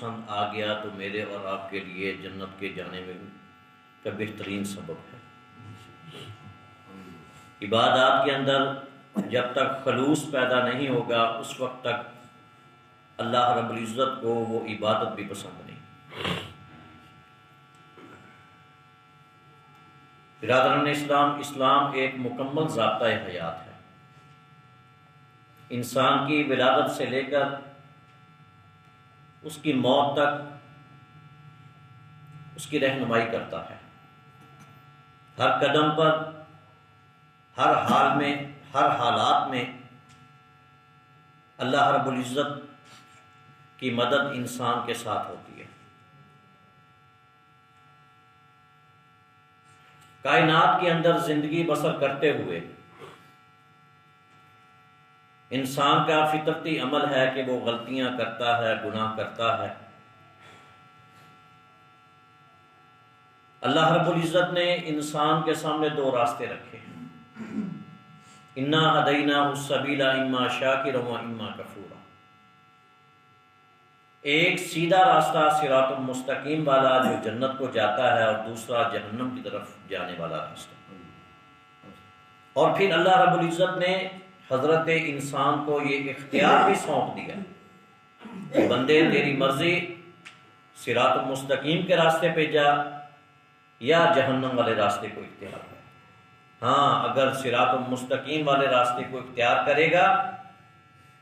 پسند آ گیا تو میرے اور آپ کے لیے جنت کے جانے میں کا بہترین سبب ہے۔ عبادات کے اندر جب تک خلوص پیدا نہیں ہوگا اس وقت تک اللہ رب العزت کو وہ عبادت بھی پسند نہیں۔ برادران اسلام، اسلام ایک مکمل ضابطۂ حیات ہے۔ انسان کی ولادت سے لے کر اس کی موت تک اس کی رہنمائی کرتا ہے۔ ہر قدم پر، ہر حال میں، ہر حالات میں اللہ رب العزت کی مدد انسان کے ساتھ ہوتی ہے۔ کائنات کے اندر زندگی بسر کرتے ہوئے انسان کا فطرتی عمل ہے کہ وہ غلطیاں کرتا ہے، گناہ کرتا ہے۔ اللہ رب العزت نے انسان کے سامنے دو راستے رکھے ہیں، انا ہدیناہ السبیل اما شاکرا و اما کفورا۔ ایک سیدھا راستہ صراط المستقیم والا جو جنت کو جاتا ہے، اور دوسرا جہنم کی طرف جانے والا راستہ۔ اور پھر اللہ رب العزت نے حضرت انسان کو یہ اختیار بھی سونپ دیا کہ بندے تیری مرضی، صراط المستقیم کے راستے پہ جا یا جہنم والے راستے کو اختیار کر۔ ہاں، اگر صراط المستقیم والے راستے کو اختیار کرے گا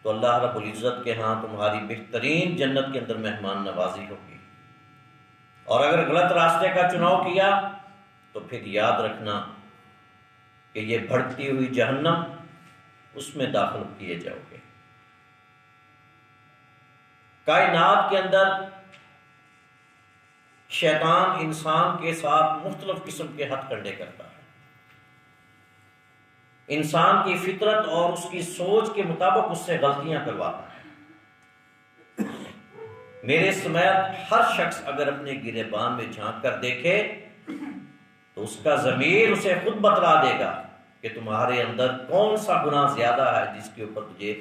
تو اللہ رب العزت کے ہاں تمہاری بہترین جنت کے اندر مہمان نوازی ہوگی، اور اگر غلط راستے کا چناؤ کیا تو پھر یاد رکھنا کہ یہ بھڑکتی ہوئی جہنم، اس میں داخل کیے جاؤ گے۔ کائنات کے اندر شیطان انسان کے ساتھ مختلف قسم کے ہتھ کنڈے کرتا ہے۔ انسان کی فطرت اور اس کی سوچ کے مطابق اس سے غلطیاں کرواتا ہے۔ میرے سمیت ہر شخص اگر اپنے گریبان میں جھانک کر دیکھے تو اس کا ضمیر اسے خود بتلا دے گا کہ تمہارے اندر کون سا گناہ زیادہ ہے جس کے اوپر تجھے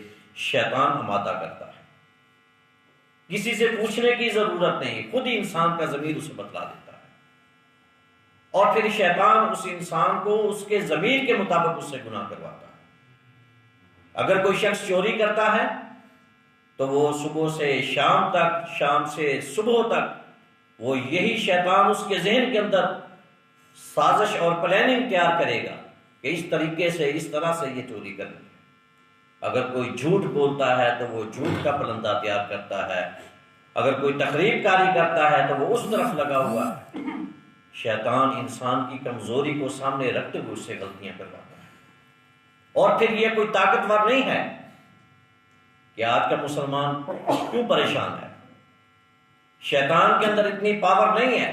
شیطان آمادہ کرتا ہے۔ کسی سے پوچھنے کی ضرورت نہیں، خود ہی انسان کا ضمیر اسے بتلا دیتا ہے، اور پھر شیطان اس انسان کو اس کے ضمیر کے مطابق اس سے گناہ کرواتا ہے۔ اگر کوئی شخص چوری کرتا ہے تو وہ صبح سے شام تک، شام سے صبح تک وہ یہی شیطان اس کے ذہن کے اندر سازش اور پلاننگ تیار کرے گا کہ اس طریقے سے، اس طرح سے یہ چوری کرنی ہے۔ اگر کوئی جھوٹ بولتا ہے تو وہ جھوٹ کا پلندہ تیار کرتا ہے، اگر کوئی تخریب کاری کرتا ہے تو وہ اس طرف لگا ہوا ہے۔ شیطان انسان کی کمزوری کو سامنے رکھتے ہوئے اس سے غلطیاں کرواتا ہے۔ اور پھر یہ کوئی طاقتور نہیں ہے کہ آج کا مسلمان کیوں پریشان ہے، شیطان کے اندر اتنی پاور نہیں ہے۔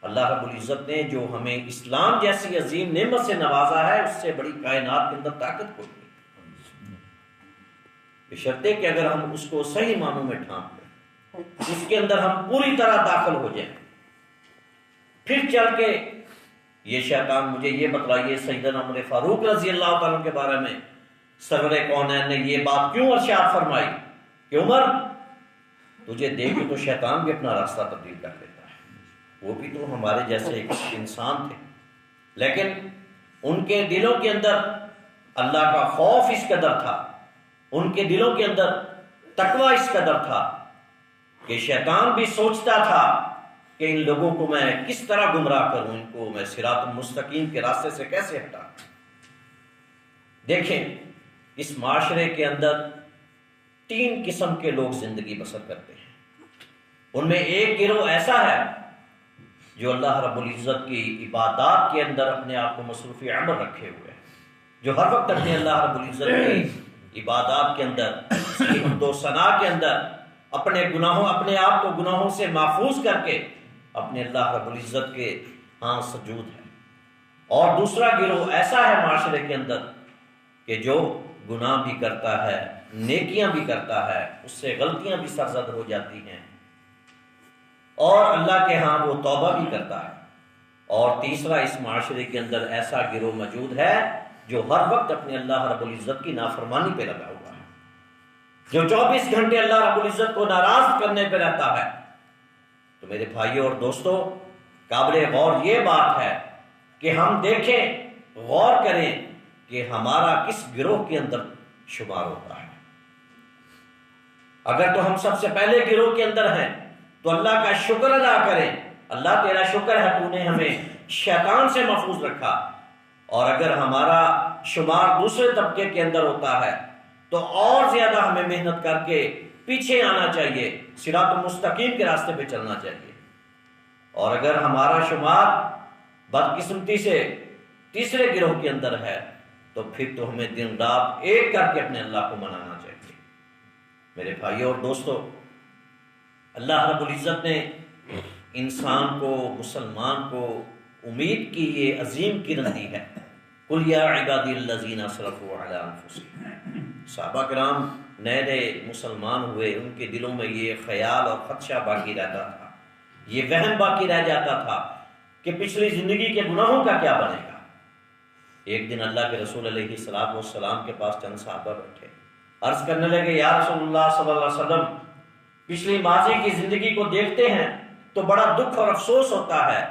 اللہ رب العزت نے جو ہمیں اسلام جیسی عظیم نعمت سے نوازا ہے، اس سے بڑی کائنات کے اندر طاقت کوئی نہیں، بشرطے کہ اگر ہم اس کو صحیح معنوں میں ڈھانپ لیں، اس کے اندر ہم پوری طرح داخل ہو جائیں، پھر چل کے یہ شیطان مجھے یہ بتلائیے سیدنا عمر فاروق رضی اللہ تعالیٰ کے بارے میں سرور کونین نے یہ بات کیوں ارشاد فرمائی کہ عمر تجھے دیکھ کے تو شیطان بھی اپنا راستہ تبدیل کر لیتا ہے۔ وہ بھی تو ہمارے جیسے ایک انسان تھے، لیکن ان کے دلوں کے اندر اللہ کا خوف اس قدر تھا، ان کے دلوں کے اندر تقوی اس قدر تھا کہ شیطان بھی سوچتا تھا کہ ان لوگوں کو میں کس طرح گمراہ کروں، ان کو میں صراط المستقیم کے راستے سے کیسے ہٹاؤں۔ دیکھیں، اس معاشرے کے اندر 3 قسم کے لوگ زندگی بسر کرتے ہیں۔ ان میں ایک گروہ ایسا ہے جو اللہ رب العزت کی عبادات کے اندر اپنے آپ کو مصروف عمل رکھے ہوئے ہیں، جو ہر وقت اپنے اللہ رب العزت کی عبادات کے اندر، حمد و ثنا کے اندر اپنے آپ کو گناہوں سے محفوظ کر کے اپنے اللہ رب العزت کے ہاں سجود ہے۔ اور دوسرا گروہ ایسا ہے معاشرے کے اندر کہ جو گناہ بھی کرتا ہے، نیکیاں بھی کرتا ہے، اس سے غلطیاں بھی سرزد ہو جاتی ہیں، اور اللہ کے ہاں وہ توبہ بھی کرتا ہے۔ اور تیسرا اس معاشرے کے اندر ایسا گروہ موجود ہے جو ہر وقت اپنے اللہ رب العزت کی نافرمانی پہ لگا ہوا ہے۔ جو 24 گھنٹے اللہ رب العزت کو ناراض کرنے پہ رہتا ہے۔ تو میرے بھائیوں اور دوستوں، قابل غور یہ بات ہے کہ ہم دیکھیں، غور کریں کہ ہمارا کس گروہ کے اندر شمار ہوتا ہے۔ اگر تو ہم سب سے پہلے گروہ کے اندر ہیں تو اللہ کا شکر ادا کریں، اللہ تیرا شکر ہے تو نے ہمیں شیطان سے محفوظ رکھا۔ اور اگر ہمارا شمار دوسرے طبقے کے اندر ہوتا ہے تو اور زیادہ ہمیں محنت کر کے پیچھے آنا چاہیے، صراط المستقیم کے راستے پہ چلنا چاہیے۔ اور اگر ہمارا شمار بدقسمتی سے تیسرے گروہ کے اندر ہے تو پھر تو ہمیں دن رات ایک کر کے اپنے اللہ کو منانا چاہیے۔ میرے بھائیوں اور دوستوں، اللہ رب العزت نے انسان کو، مسلمان کو امید کی یہ عظیم کرن دی ہے، قل یا عبادی الذین اسرفوا علی انفسہم۔ صحابہ کرام نئے نئے مسلمان ہوئے، ان کے دلوں میں یہ خیال اور خدشہ باقی رہتا تھا، یہ وہم باقی رہ جاتا تھا کہ پچھلی زندگی کے گناہوں کا کیا بنے گا۔ ایک دن اللہ کے رسول علیہ الصلوۃ والسلام کے پاس چند صحابہ بیٹھے، عرض کرنے لگے، یا رسول اللہ صلی اللہ علیہ وسلم، پچھلی ماضی کی زندگی کو دیکھتے ہیں تو بڑا دکھ اور افسوس ہوتا ہے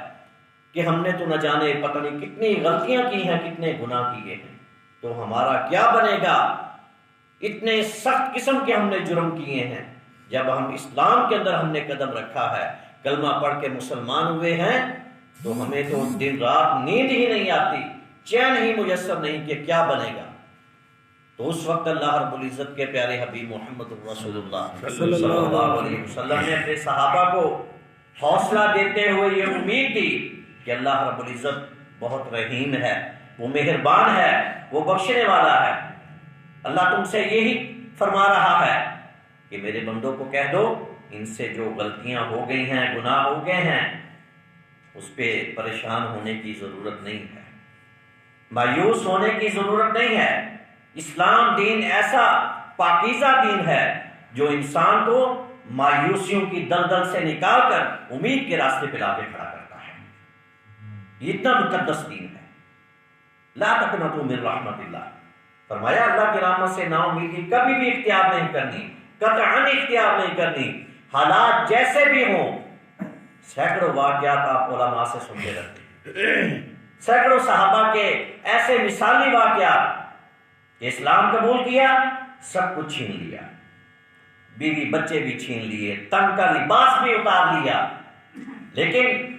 کہ ہم نے تو نہ جانے پتہ نہیں کتنی غلطیاں کی ہیں، کتنے گناہ کیے ہیں، تو ہمارا کیا بنے گا؟ اتنے سخت قسم کے ہم نے جرم کیے ہیں، جب ہم اسلام کے اندر ہم نے قدم رکھا ہے، کلمہ پڑھ کے مسلمان ہوئے ہیں، تو ہمیں تو دن رات نیند ہی نہیں آتی، چین ہی میسر نہیں کہ کیا بنے گا۔ تو اس وقت اللہ رب العزت کے پیارے حبیب محمد رسول اللہ صلی اللہ علیہ وسلم نے اپنے صحابہ کو حوصلہ دیتے ہوئے یہ امید دی کہ اللہ رب العزت بہت رحیم ہے، وہ مہربان ہے، وہ بخشنے والا ہے۔ اللہ تم سے یہی فرما رہا ہے کہ میرے بندوں کو کہہ دو، ان سے جو غلطیاں ہو گئی ہیں، گناہ ہو گئے ہیں، اس پہ پریشان ہونے کی ضرورت نہیں ہے، مایوس ہونے کی ضرورت نہیں ہے۔ اسلام دین ایسا پاکیزہ دین ہے جو انسان کو مایوسیوں کی دلدل سے نکال کر امید کے راستے پہ لا کے کھڑا کرتا ہے۔ یہ اتنا مقدس دین ہے۔ لا تقنطوا من رحمت اللہ، فرمایا اللہ کی رحمت سے نا امیدی کبھی بھی اختیار نہیں کرنی، قطعاً اختیار نہیں کرنی، حالات جیسے بھی ہوں۔ سینکڑوں واقعات آپ علماء سے سنتے رہتے ہیں، سینکڑوں صحابہ کے ایسے مثالی واقعات کہ اسلام قبول کیا، سب کچھ چھین لیا، بیوی بچے بھی چھین لیے، تن کا لباس بھی اتار لیا، لیکن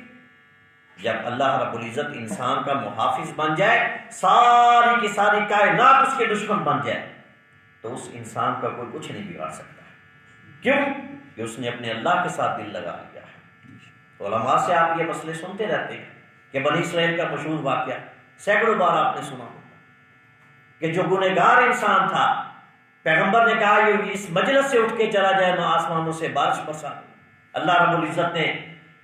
جب اللہ رب العزت انسان کا محافظ بن جائے، ساری کی ساری کائنات اس کے دشمن بن جائے، تو اس انسان کا کوئی کچھ نہیں بگاڑ سکتا۔ کیوں؟ کہ اس نے اپنے اللہ کے ساتھ دل لگا لیا ہے۔ تو علماء سے آپ یہ مسئلے سنتے رہتے ہیں کہ بنی اسرائیل کا مشہور واقعہ سینکڑوں بار آپ نے سنا ہوگا کہ جو گنہگار انسان تھا، پیغمبر نے کہا یہ اس مجلس سے اٹھ کے چلا جائے، نہ آسمانوں سے بارش برسا۔ اللہ رب العزت نے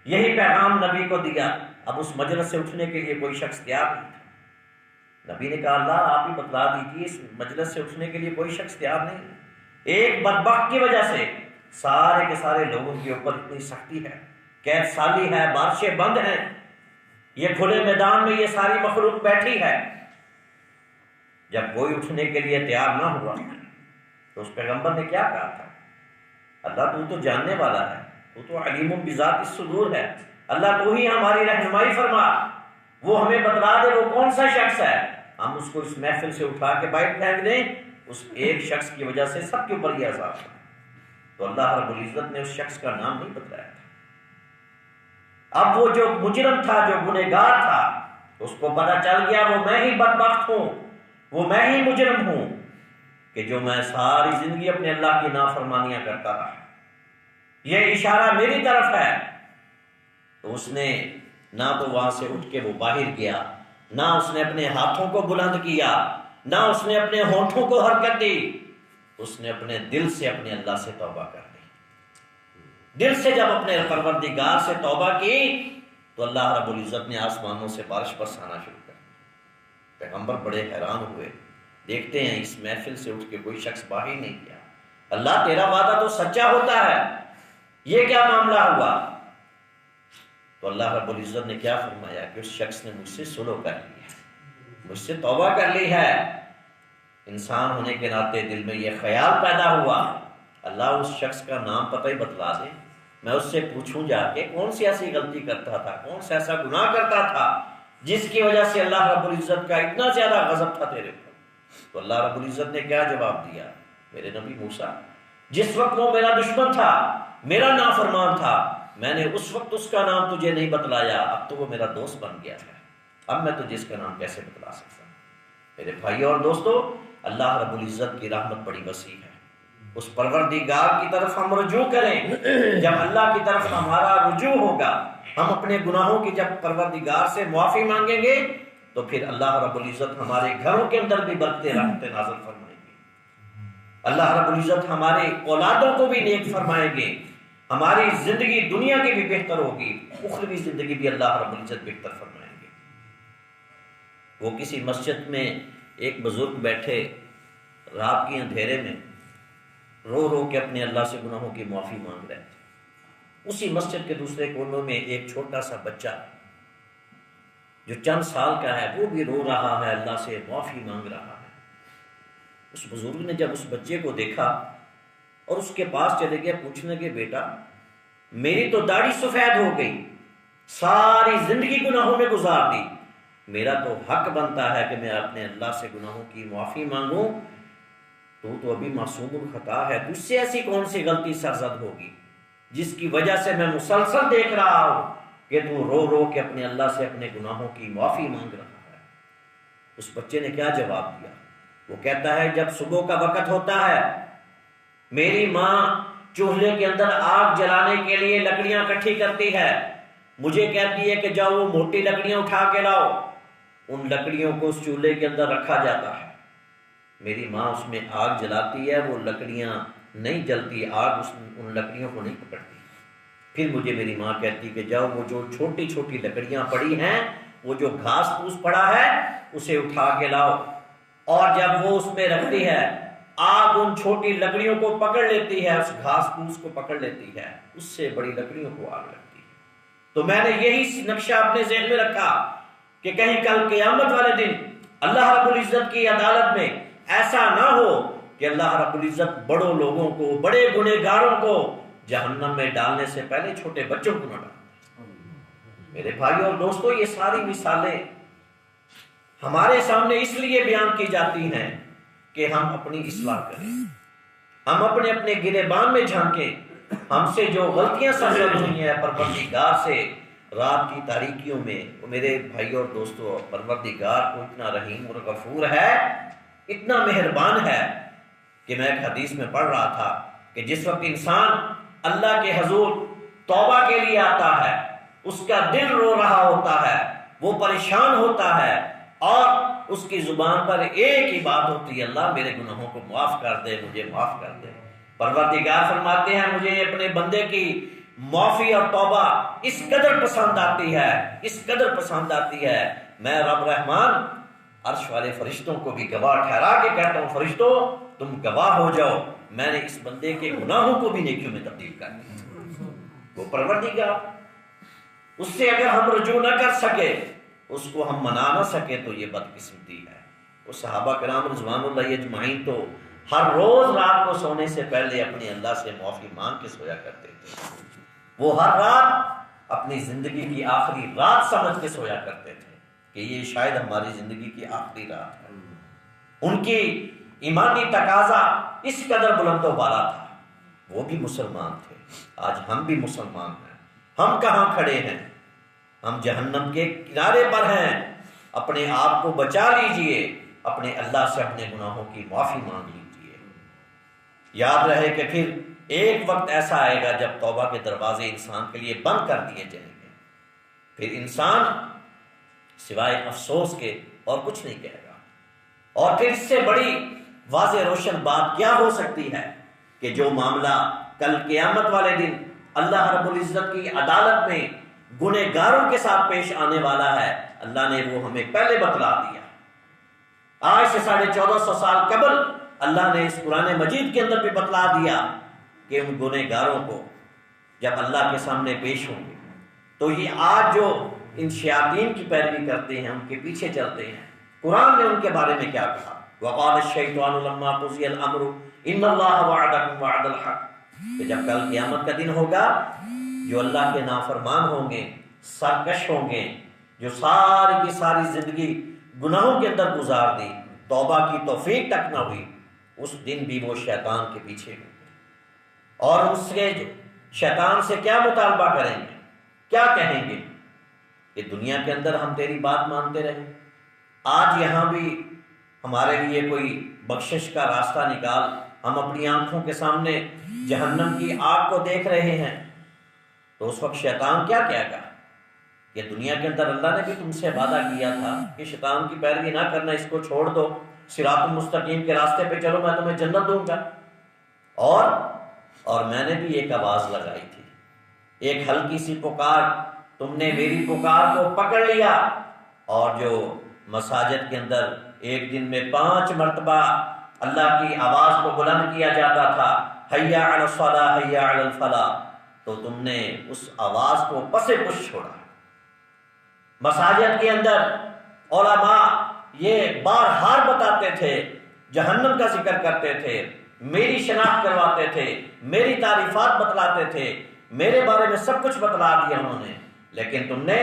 یہی پیغام نبی کو دیا، اب اس مجلس سے اٹھنے کے لیے کوئی شخص تیار نہیں تھا۔ نبی نے کہا اللہ آپ ہی بتلا دیجیے، اس مجلس سے اٹھنے کے لیے کوئی شخص تیار نہیں ہے۔ ایک بدبخت کی وجہ سے سارے کے سارے لوگوں کے اوپر اتنی سختی ہے، قید سالی ہے، بارشیں بند ہیں، یہ کھلے میدان میں یہ ساری مخلوق بیٹھی ہے۔ جب کوئی اٹھنے کے لیے تیار نہ ہوا تو اس پیغمبر نے کیا کہا تھا؟ اللہ تو جاننے والا ہے، تو علیم بذات الصدور ہے، اللہ تو ہی ہماری رہنمائی فرما، وہ ہمیں بتلا دے وہ کون سا شخص ہے، ہم اس کو اس محفل سے اٹھا کے باہر پھینک دیں۔ اس ایک شخص کی وجہ سے سب کے اوپر یہ عذاب ہے۔ تو اللہ رب العزت نے اس شخص کا نام نہیں بتلایا تھا۔ اب وہ جو مجرم تھا، جو گنہگار تھا، اس کو پتہ چل گیا وہ میں ہی بدبخت ہوں، وہ میں ہی مجرم ہوں کہ جو میں ساری زندگی اپنے اللہ کی نافرمانیاں کرتا رہا، یہ اشارہ میری طرف ہے۔ تو اس نے نہ تو وہاں سے اٹھ کے وہ باہر گیا، نہ اس نے اپنے ہاتھوں کو بلند کیا، نہ اس نے اپنے ہونٹوں کو حرکت دی، اس نے اپنے دل سے اپنے اللہ سے توبہ کر دی۔ دل سے جب اپنے پروردگار سے توبہ کی تو اللہ رب العزت نے آسمانوں سے بارش برسانا شروع کر دی۔ پیغمبر بڑے حیران ہوئے، دیکھتے ہیں اس محفل سے اٹھ کے کوئی شخص باہر نہیں گیا۔ اللہ تیرا وعدہ تو سچا ہوتا ہے، یہ کیا معاملہ ہوا؟ تو اللہ رب العزت نے کیا فرمایا کہ اس شخص نے مجھ سے صلح کر لی ہے، مجھ سے توبہ کر لی ہے۔ انسان ہونے کے ناطے دل میں یہ خیال پیدا ہوا اللہ اس شخص کا نام پتہ ہی بتلا دے، میں اس سے پوچھوں جا کے کون سی ایسی غلطی کرتا تھا، کون سا ایسا گناہ کرتا تھا جس کی وجہ سے اللہ رب العزت کا اتنا زیادہ غضب تھا تیرے پر۔ تو اللہ رب العزت نے کیا جواب دیا؟ میرے نبی موسیٰ، جس وقت وہ میرا دشمن تھا، میرا نافرمان تھا، میں نے اس وقت اس کا نام تجھے نہیں بتلایا، اب تو وہ میرا دوست بن گیا ہے، اب میں تجھے اس کا نام کیسے بتلا سکتا ہوں؟ میرے بھائیو اور دوستو، اللہ رب العزت کی رحمت بڑی وسیع ہے۔ اس پروردگار کی طرف ہم رجوع کریں۔ جب اللہ کی طرف ہمارا رجوع ہوگا، ہم اپنے گناہوں کی جب پروردگار سے معافی مانگیں گے، تو پھر اللہ رب العزت ہمارے گھروں کے اندر بھی برکتیں رحمتیں نازل فرمائیں گے۔ اللہ رب العزت ہمارے اولادوں کو بھی نیک فرمائیں گے، ہماری زندگی دنیا کی بھی بہتر ہوگی، اخروی زندگی بھی اللہ رب العزت بہتر فرمائیں گے۔ وہ کسی مسجد میں ایک بزرگ بیٹھے رات کے اندھیرے میں رو رو کے اپنے اللہ سے گناہوں کی معافی مانگ رہے تھے۔ اسی مسجد کے دوسرے کونے میں ایک چھوٹا سا بچہ جو چند سال کا ہے، وہ بھی رو رہا ہے، اللہ سے معافی مانگ رہا ہے۔ اس بزرگ نے جب اس بچے کو دیکھا اور اس کے پاس چلے گئے، پوچھنے کے بیٹا میری تو داڑھی سفید ہو گئی، ساری زندگی گناہوں میں گزار دی، میرا تو حق بنتا ہے کہ میں اپنے اللہ سے گناہوں کی معافی مانگوں، تو ابھی معصوم الخطا ہے، تجھ سے ایسی کون سی غلطی سرزد ہوگی جس کی وجہ سے میں مسلسل دیکھ رہا ہوں کہ تو رو رو کے اپنے اللہ سے اپنے گناہوں کی معافی مانگ رہا ہے۔ اس بچے نے کیا جواب دیا؟ وہ کہتا ہے جب صبح کا وقت ہوتا ہے، میری ماں چولہے کے اندر آگ جلانے کے لیے لکڑیاں اکٹھی کرتی ہے، مجھے کہتی ہے کہ جاؤ وہ موٹی لکڑیاں اٹھا کے لاؤ، ان لکڑیوں کو اس چولہے کے اندر رکھا جاتا ہے، میری ماں اس میں آگ جلاتی ہے، وہ لکڑیاں نہیں جلتی، آگ ان لکڑیوں کو نہیں پکڑتی، پھر مجھے میری ماں کہتی کہ جاؤ وہ جو چھوٹی چھوٹی لکڑیاں پڑی ہیں، وہ جو گھاس پھوس پڑا ہے اسے اٹھا کے لاؤ، اور جب وہ اس میں رکھتی ہے آگ ان چھوٹی لکڑیوں کو پکڑ لیتی ہے، اس گھاس پھوس کو پکڑ لیتی ہے، اس سے بڑی لکڑیوں کو آگ لگتی ہے۔ تو میں نے یہی نقشہ اپنے ذہن میں رکھا کہ کہیں کل قیامت والے دن اللہ رب العزت کی عدالت میں ایسا نہ ہو کہ اللہ رب العزت بڑوں لوگوں کو، بڑے گنہگاروں کو جہنم میں ڈالنے سے پہلے چھوٹے بچوں کو نہ ڈالے۔ میرے بھائیوں اور دوستو، یہ ساری مثالیں ہمارے سامنے اس لیے بیان کی جاتی ہیں کہ ہم اپنی اصلاح کریں، ہم اپنے اپنے گریبان میں جھانکیں، ہم سے جو غلطیاں سرزد ہوئی ہیں پروردگار سے رات کی تاریکیوں میں، وہ میرے بھائیوں اور دوستو پروردگار کو اتنا رحیم اور غفور ہے، اتنا مہربان ہے کہ میں ایک حدیث میں پڑھ رہا تھا کہ جس وقت انسان اللہ کے حضور توبہ کے لیے آتا ہے، اس کا دل رو رہا ہوتا ہے، وہ پریشان ہوتا ہے، اور اس کی زبان پر ایک ہی بات ہوتی ہے، اللہ میرے گناہوں کو معاف کر دے، مجھے معاف کر دے۔ پروردگار فرماتے ہیں مجھے اپنے بندے کی معافی اور توبہ اس قدر پسند آتی ہے، اس قدر پسند آتی ہے، میں رب رحمان عرش والے فرشتوں کو بھی گواہ ٹھہرا کے کہتا ہوں، فرشتوں تم گواہ ہو جاؤ، میں نے اس بندے کے گناہوں کو بھی نیکیوں میں تبدیل کر دیا۔ وہ پروردگار، اس سے اگر ہم رجوع نہ کر سکے، اس کو ہم منا نہ سکے، تو یہ بدقسمتی ہے۔ وہ صحابہ کرام رضوان اللہ اجمعین تو ہر روز رات کو سونے سے پہلے اپنے اللہ سے معافی مانگ کے سویا کرتے تھے، وہ ہر رات اپنی زندگی کی آخری رات سمجھ کے سویا کرتے تھے کہ یہ شاید ہماری زندگی کی آخری رات ہے۔ ان کی ایمانی تقاضا اس قدر بلند و بالا تھا، وہ بھی مسلمان تھے، آج ہم بھی مسلمان ہیں، ہم کہاں کھڑے ہیں؟ ہم جہنم کے کنارے پر ہیں۔ اپنے آپ کو بچا لیجئے، اپنے اللہ سے اپنے گناہوں کی معافی مانگ لیجئے۔ یاد رہے کہ پھر ایک وقت ایسا آئے گا جب توبہ کے دروازے انسان کے لیے بند کر دیے جائیں گے، پھر انسان سوائے افسوس کے اور کچھ نہیں کہے گا۔ اور پھر اس سے بڑی واضح روشن بات کیا ہو سکتی ہے کہ جو معاملہ کل قیامت والے دن اللہ رب العزت کی عدالت میں گنہگاروں کے ساتھ پیش آنے والا ہے، اللہ نے وہ ہمیں پہلے بتلا دیا۔ آج سے 1450 سال قبل اللہ نے اس قرآن مجید کے اندر بھی بتلا دیا کہ ان گنہگاروں کو جب اللہ کے سامنے پیش ہوں گے، تو یہ آج جو ان شیاطین کی پیروی کرتے ہیں، ان کے پیچھے چلتے ہیں، قرآن نے ان کے بارے میں کیا کہا؟ وقال الشیطان لما قضی الامر ان اللہ وعدکم وعد الحق، کہ جب کل قیامت کا دن ہوگا جو اللہ کے نافرمان ہوں گے، سرکش ہوں گے، جو ساری کی ساری زندگی گناہوں کے اندر گزار دی، توبہ کی توفیق تک نہ ہوئی، اس دن بھی وہ شیطان کے پیچھے ہوں گے اور اس کے شیطان سے کیا مطالبہ کریں گے، کیا کہیں گے کہ دنیا کے اندر ہم تیری بات مانتے رہے، آج یہاں بھی ہمارے لیے کوئی بخشش کا راستہ نکال، ہم اپنی آنکھوں کے سامنے جہنم کی آگ کو دیکھ رہے ہیں، تو اس وقت شیطان کیا کہے گا کہ دنیا کے اندر اللہ نے بھی تم سے وعدہ کیا تھا کہ شیطان کی پیروی نہ کرنا، اس کو چھوڑ دو، صراط المستقیم کے راستے پہ چلو، میں تمہیں جنت دوں گا۔ اور میں نے بھی ایک آواز لگائی تھی، ایک ہلکی سی پکار، تم نے میری پکار کو پکڑ لیا، اور جو مساجد کے اندر ایک دن میں 5 مرتبہ اللہ کی آواز کو بلند کیا جاتا تھا، حی علی الصلاۃ حی علی الفلاح، تو تم نے اس آواز کو پس پش چھوڑا۔ مساجد کے اندر علماء یہ بار بتاتے تھے، جہنم کا ذکر کرتے تھے، میری شناخت کرواتے تھے، میری تعریفات بتلاتے تھے، میرے بارے میں سب کچھ بتلا دیا انہوں نے، لیکن تم نے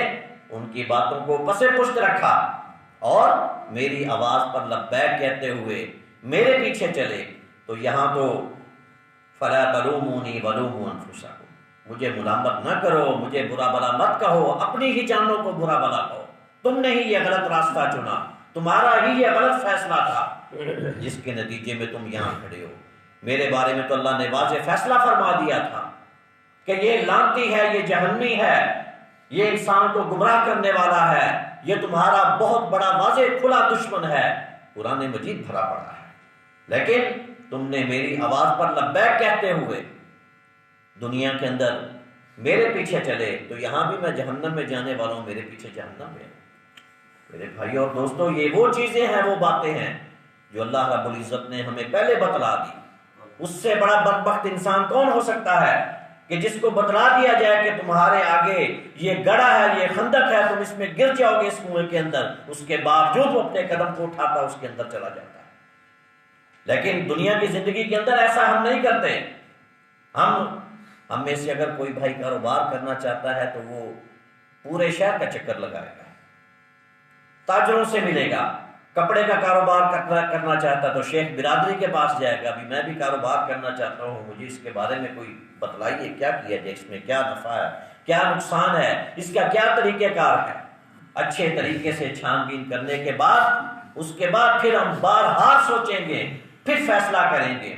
ان کی باتوں کو پس پشت رکھا اور میری آواز پر لبیک کہتے ہوئے میرے پیچھے چلے۔ تو یہاں تو فلا تلومونی ولوموا انفسکم، مجھے ملامت نہ کرو، مجھے برا بلا مت کہو، اپنی ہی جانوں کو برا بلا کہو، تم نے ہی یہ غلط راستہ چنا، تمہارا ہی یہ غلط فیصلہ تھا جس کے نتیجے میں تم یہاں کھڑے ہو۔ میرے بارے میں تو اللہ نے واضح فیصلہ فرما دیا تھا کہ یہ لعنتی ہے، یہ جہنمی ہے، یہ انسان کو گمراہ کرنے والا ہے، یہ تمہارا بہت بڑا واضح کھلا دشمن ہے، قرآن مجید بھرا پڑا ہے، لیکن تم نے میری آواز پر لبیک کہتے ہوئے دنیا کے اندر میرے پیچھے چلے، تو یہاں بھی میں جہنم میں جانے والا ہوں، میرے پیچھے جہنم میں۔ میرے بھائی اور دوستو، یہ وہ چیزیں ہیں، وہ باتیں ہیں جو اللہ رب العزت نے ہمیں پہلے بتلا دی۔ اس سے بڑا بدبخت انسان کون ہو سکتا ہے کہ جس کو بتلا دیا جائے کہ تمہارے آگے یہ گڑھا ہے، یہ خندق ہے، تم اس میں گر جاؤ گے اس کنویں کے اندر، اس کے باوجود وہ اپنے قدم کو اٹھاتا اس کے اندر چلا جاتا ہے۔ لیکن دنیا کی زندگی کے اندر ایسا ہم نہیں کرتے۔ ہم میں سے اگر کوئی بھائی کاروبار کرنا چاہتا ہے تو وہ پورے شہر کا چکر لگائے گا، تاجروں سے ملے گا، کپڑے کا کاروبار کرنا چاہتا ہے تو شیخ برادری کے پاس جائے گا، ابھی میں بھی کاروبار کرنا چاہتا ہوں، مجھے اس کے بارے میں کوئی بتلائیے، کیا کیا جائے، اس میں کیا نفع ہے، کیا نقصان ہے، اس کا کیا طریقہ کار ہے۔ اچھے طریقے سے چھان بین کرنے کے بعد اس کے بعد پھر ہم بار سوچیں گے، پھر فیصلہ کریں گے۔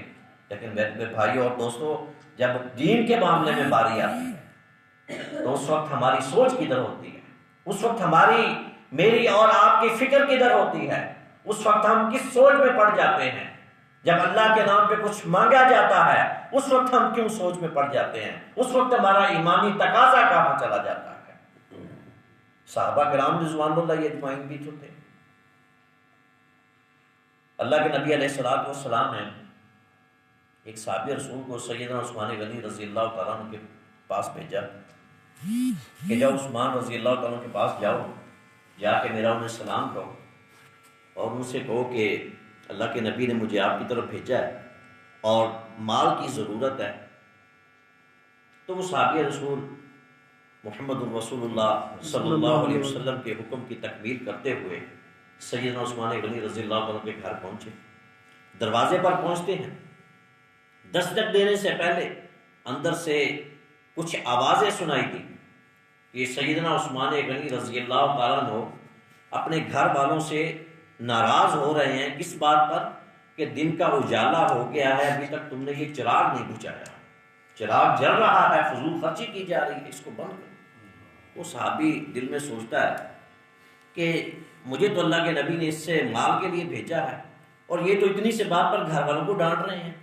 لیکن میرے بھائیوں اور دوستو، جب دین کے معاملے میں باری آتی ہے تو اس وقت ہماری سوچ کدھر ہوتی ہے، اس وقت میری اور آپ کی فکر کدھر ہوتی ہے، اس وقت ہم کس سوچ میں پڑ جاتے ہیں؟ جب اللہ کے نام پہ کچھ مانگا جاتا ہے اس وقت ہم کیوں سوچ میں پڑ جاتے ہیں؟ اس وقت ہمارا ایمانی تقاضا کہاں چلا جاتا ہے؟ صحابہ کرام رضوان اللہ اجمعین بھی تو تھے۔ اللہ کے نبی علیہ الصلوۃ والسلام نے ایک صحابی رسول کو سیدنا عثمان غنی رضی اللہ تعالیٰ عنہ کے پاس بھیجا کہ جاؤ عثمان رضی اللہ تعالیٰ عنہ کے پاس جاؤ، جا کے میرا انہیں سلام کہو اور ان سے کہو کہ اللہ کے نبی نے مجھے آپ کی طرف بھیجا ہے اور مال کی ضرورت ہے۔ تو وہ صحابی رسول محمد الرسول اللہ صلی اللہ علیہ وسلم کے حکم کی تکمیل کرتے ہوئے سیدنا عثمان غنی رضی اللہ عنہ کے گھر پہنچے۔ دروازے پر پہنچتے ہیں، دستک دینے سے پہلے اندر سے کچھ آوازیں سنائی دی کہ سیدنا عثمان غنی رضی اللہ تعالیٰ عنہ اپنے گھر والوں سے ناراض ہو رہے ہیں، کس بات پر کہ دن کا اجالا ہو گیا ہے، ابھی تک تم نے یہ چراغ نہیں بجھایا، چراغ جل رہا ہے، فضول خرچی کی جا رہی ہے، اس کو بند کرو۔ وہ صحابی دل میں سوچتا ہے کہ مجھے تو اللہ کے نبی نے اس سے مال کے لیے بھیجا ہے اور یہ تو اتنی سے بات پر گھر والوں کو ڈانٹ رہے ہیں،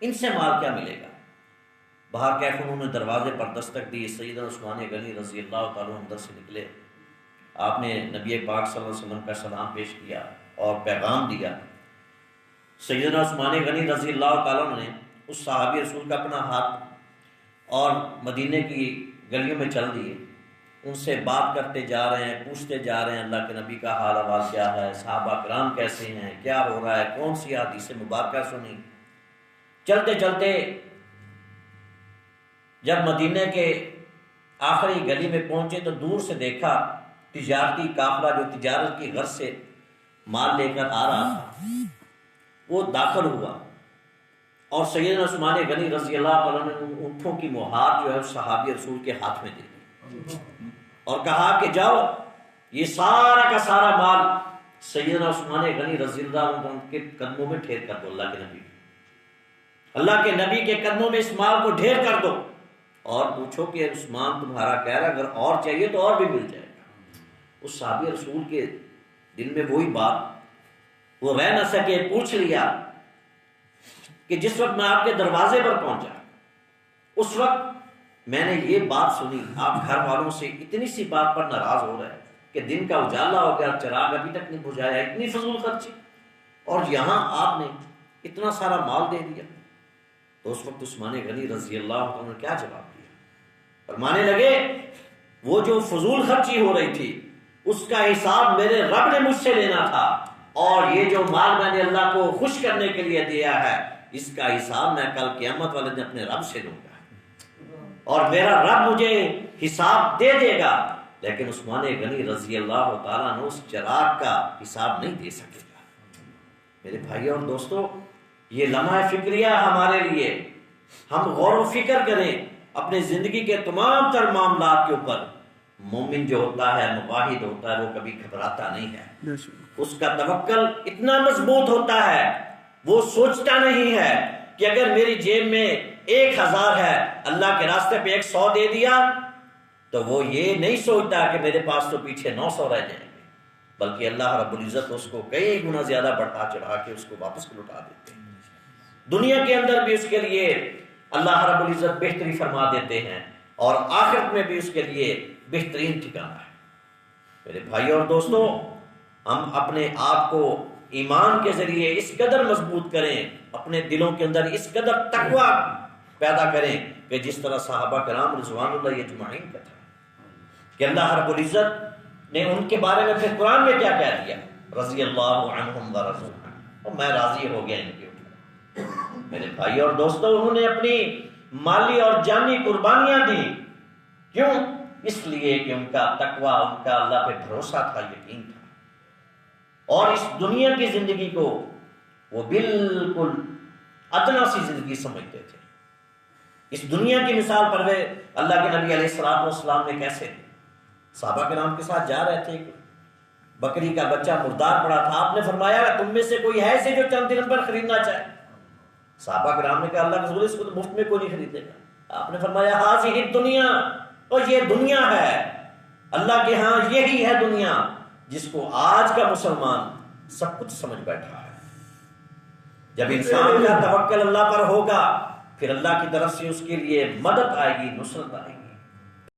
ان سے مال کیا ملے گا؟ باہر کیف انہوں نے دروازے پر دستک دی، سیدنا عثمان غنی رضی اللہ تعالیٰ اندر سے نکلے، آپ نے نبی پاک صلی اللہ علیہ وسلم کا سلام پیش کیا اور پیغام دیا۔ سیدنا عثمان غنی رضی اللہ تعالیٰ نے اس صحابی رسول کا اپنا ہاتھ اور مدینے کی گلیوں میں چل دیے، ان سے بات کرتے جا رہے ہیں، پوچھتے جا رہے ہیں اللہ کے نبی کا حال احوال کیا ہے، صحابہ کرام کیسے ہیں، کیا ہو رہا ہے، کون سی حدیث مبارکہ سنی۔ چلتے چلتے جب مدینے کے آخری گلی میں پہنچے تو دور سے دیکھا تجارتی قافلہ جو تجارت کی غرض سے مال لے کر آ رہا تھا، وہ داخل ہوا اور سیدنا عثمان غنی رضی اللہ تعالیٰ نے ان اونٹوں کی مہار جو ہے صحابی رسول کے ہاتھ میں دے دی اور کہا کہ جاؤ یہ سارا کا سارا مال سیدنا عثمان غنی رضی اللہ عنہ کے قدموں میں ڈھیر کر دو، اللہ کے نبی کے قدموں میں اس مال کو ڈھیر کر دو اور پوچھو کہ عثمان تمہارا کہہ رہا اگر اور چاہیے تو اور بھی مل جائے گا۔ اس صحابی رسول کے دل میں وہی بات وہ رہ نہ سکے، پوچھ لیا کہ جس وقت میں آپ کے دروازے پر پہنچا اس وقت میں نے یہ بات سنی، آپ گھر والوں سے اتنی سی بات پر ناراض ہو رہے کہ دن کا اجالا ہو گیا، چراغ ابھی تک نہیں بجھایا، اتنی فضول خرچی، اور یہاں آپ نے اتنا سارا مال دے دیا۔ تو اس وقت عثمان غنی رضی اللہ عنہ نے کیا جواب دیا؟ فرمانے لگے وہ جو فضول خرچی ہو رہی تھی اس کا حساب میرے رب نے مجھ سے لینا تھا، اور یہ جو مال میں نے اللہ کو خوش کرنے کے لیے دیا ہے اس کا حساب میں کل قیامت والے دن اپنے رب سے لوں گا، اور میرا رب مجھے حساب دے دے گا، لیکن عثمان غنی رضی اللہ تعالیٰ نے اس چراغ کا حساب نہیں دے سکے گا۔ میرے بھائی اور دوستو، یہ لمحہ فکریہ ہمارے لیے، ہم غور و فکر کریں اپنے زندگی کے تمام تر معاملات کے اوپر۔ مومن جو ہوتا ہے، مواحد ہوتا ہے، وہ کبھی گھبراتا نہیں ہے، اس کا توکل اتنا مضبوط ہوتا ہے، وہ سوچتا نہیں ہے کہ اگر میری جیب میں 1000 ہے، اللہ کے راستے پہ 100 دے دیا تو وہ یہ نہیں سوچتا کہ میرے پاس تو پیچھے 900 رہ جائیں گے، بلکہ اللہ رب العزت اس کو کئی گنا زیادہ بڑھا چڑھا کے اس کو واپس لوٹا دیتے ہیں۔ دنیا کے اندر بھی اس کے لیے اللہ رب العزت بہتری فرما دیتے ہیں، اور آخرت میں بھی اس کے لیے بہترین ٹھکانہ ہے۔ میرے بھائی اور دوستو، ہم اپنے آپ کو ایمان کے ذریعے اس قدر مضبوط کریں، اپنے دلوں کے اندر اس قدر تقوی پیدا کریں کہ جس طرح صحابہ کرام رضوان اللہ اجمعین کا تھا، کہ اللہ رب العزت نے ان کے بارے میں پھر قرآن میں کیا کہہ دیا، رضی اللہ عنہم ورضوا عنہ، اور میں راضی ہو گیا ان کے اوپر۔ میرے بھائی اور دوستو، انہوں نے اپنی مالی اور جانی قربانیاں دی، کیوں؟ اس لیے کہ ان کا تقوی، ان کا اللہ پہ بھروسہ تھا، یقین تھا، اور اس دنیا کی زندگی کو وہ بالکل ادنا سی زندگی سمجھتے تھے۔ اس دنیا کی مثال پر وہ اللہ کے نبی علیہ الصلوۃ والسلام نے کیسے دی؟ صحابہ کرام کے ساتھ جا رہے تھے، بکری کا بچہ مردار پڑا تھا، آپ نے فرمایا تم میں سے کوئی ہے اسے جو چند دن پر خریدنا چاہے؟ صحابہ کرام نے کہا اللہ کے رسول اس کو تو مفت میں کوئی نہیں خریدے گا۔ آپ نے فرمایا ہاذہ الدنیا، اور یہ دنیا ہے، اللہ کے ہاں یہی ہے دنیا، جس کو آج کا مسلمان سب کچھ سمجھ بیٹھا ہے۔ جب انسان کا توکل اللہ پر ہوگا پھر اللہ کی طرف سے اس کے لیے مدد آئے گی، نصرت آئے گی۔